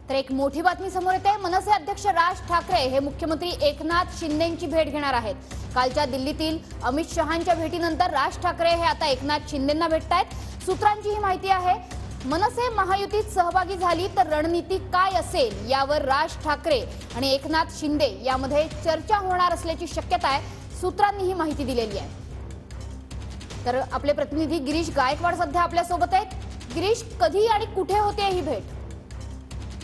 तर एक मोठी बातमी समोर येते। मनसे अध्यक्ष राज ठाकरे हे मुख्यमंत्री एकनाथ शिंदेंची भेट घेणार आहेत। कालच्या दिल्लीतील अमित शहांच्या भेटीनंतर राज ठाकरे हे आता एकनाथ शिंदेंना भेटतायत। सूत्रांची ही माहिती आहे। मनसे महायुतीत सहभागी झाली तर रणनीती काय असेल यावर राज ठाकरे आणि एकनाथ शिंदे यामध्ये चर्चा होणार असल्याची शक्यता आहे। सूत्रांनी ही माहिती दिलेली आहे। तर आपले प्रतिनिधी गिरीश गायकवाड सध्या आपल्या सोबत आहेत। गिरीश, कधी आणि कुठे होते ही भेट?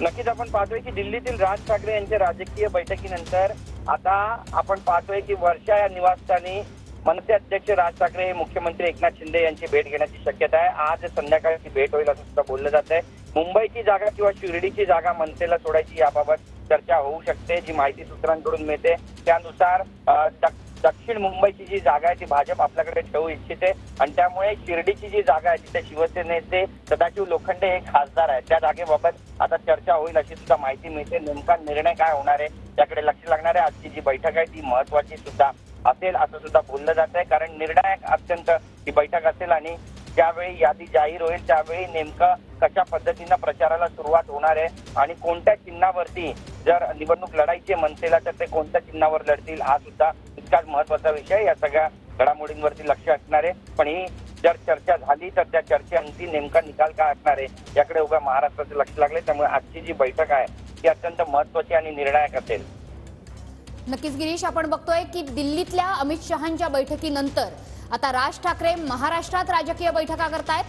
नक्कीच आपण पाहतोय की दिल्लीतील राज ठाकरे यांच्या राजकीय बैठकीनंतर आता आपण पाहतोय की वर्षा या निवासस्थानी मनसे अध्यक्ष राज ठाकरे हे मुख्यमंत्री एकनाथ शिंदे यांची भेट घेण्याची शक्यता आहे। आज संध्याकाळी ही भेट होईल असं सुद्धा बोललं जात आहे। मुंबईची जागा किंवा शिर्डीची जागा मनसेला सोडायची याबाबत चर्चा होऊ शकते। जी माहिती सूत्रांकडून मिळते त्यानुसार दक्षिण मुंबईची जी जागा आहे ती भाजप आपल्याकडे ठेवू इच्छिते आणि त्यामुळे शिर्डीची जी जागा आहे तिथे शिवसेनेचे सदाशिव लोखंडे हे खासदार आहेत। त्या जागेबाबत आता चर्चा होईल अशी सुद्धा माहिती मिळते। नेमका निर्णय काय होणार आहे त्याकडे लक्ष लागणार आहे। आजची जी बैठक आहे ती महत्वाची सुद्धा असेल असं सुद्धा बोललं जात आहे, कारण निर्णायक अत्यंत ही बैठक असेल आणि ज्यावेळी यादी जाहीर होईल त्यावेळी नेमकं कशा पद्धतीनं प्रचाराला सुरुवात होणार आहे आणि कोणत्या चिन्हावरती जर निवडणूक लढायची मनसेला तर ते कोणत्या चिन्हावर लढतील हा सुद्धा इतकाच महत्वाचा विषय। या सगळ्या घडामोडींवरती लक्ष असणार आहे, पण ही जर चर्चा झाली तर त्या चर्चेअंती नेमका निकाल काय असणार आहे याकडे उभ्या महाराष्ट्राचं लक्ष लागले। त्यामुळे आजची जी बैठक आहे ती अत्यंत महत्वाची आणि निर्णायक असेल। नक्कीच गिरीश, आपण बघतोय की दिल्लीतल्या अमित शहांच्या बैठकीनंतर आता राज ठाकरे महाराष्ट्रात राजकीय बैठका करतायत।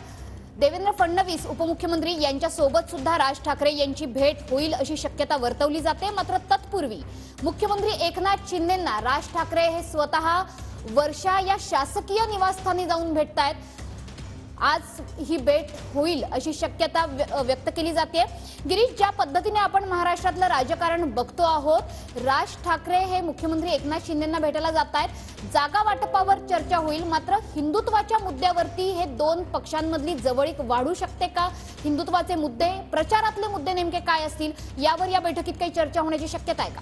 देवेंद्र फडणवीस उपमुख्यमंत्री यांच्या सोबत सुद्धा राज ठाकरे यांची भेट होईल अशी शक्यता वर्तवली जाते। मात्र तत्पूर्वी मुख्यमंत्री एकनाथ शिंदेंना राज ठाकरे हे स्वतः वर्षा या शासकीय निवासस्थानी जाऊन भेटतायत। आज ही भेट होईल अशी शक्यता व्यक्त केली जाते। गिरीश, ज्या पद्धतीने आपण महाराष्ट्रातलं राजकारण बघतो आहोत, राज ठाकरे हे मुख्यमंत्री एकनाथ शिंदेंना भेटायला जात आहेत। जागा वाटपावर चर्चा होईल, मात्र हिंदुत्वाच्या मुद्द्यावरती हे दोन पक्षांमधली जवळीक वाढू शकते का? हिंदुत्वाचे मुद्दे, प्रचारातले मुद्दे नेमके काय असतील यावर या बैठकीत काही चर्चा होण्याची शक्यता आहे का?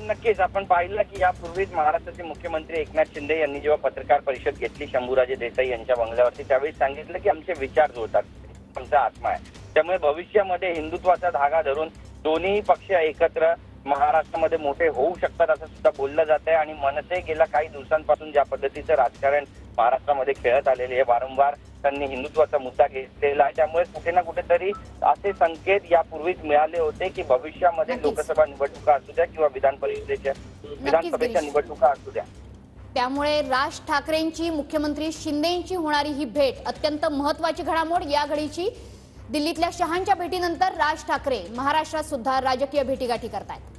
नक्कीच आपण पाहिलं की यापूर्वीच महाराष्ट्राचे मुख्यमंत्री एकनाथ शिंदे यांनी जेव्हा पत्रकार परिषद घेतली शंभूराजे देसाई यांच्या बंगल्यावरती त्यावेळी सांगितलं की आमचे विचार जुळतात, आमचा आत्मा आहे। त्यामुळे भविष्यामध्ये हिंदुत्वाचा धागा धरून दोन्ही पक्ष एकत्र महाराष्ट्रामध्ये मोठे होऊ शकतात असं सुद्धा बोललं जात आहे। आणि मनसे गेल्या काही दिवसांपासून ज्या पद्धतीचं राजकारण महाराष्ट्रामध्ये खेळत आलेले आहे, वारंवार त्यांनी हिंदुत्वाचा मुद्दा घेतलेला आहे। त्यामुळे कुठे ना कुठेतरी असे संकेत यापूर्वीच मिळाले होते की भविष्यामध्ये लोकसभा निवडणुका असू द्या किंवा विधानसभेच्या निवडणुका असू द्या, त्यामुळे राज ठाकरेंची मुख्यमंत्री शिंदेंची होणारी ही भेट अत्यंत महत्वाची घडामोड। या घडीची दिल्लीतल्या शहांच्या भेटीनंतर राज ठाकरे महाराष्ट्रात सुद्धा राजकीय भेटीगाठी करतायत।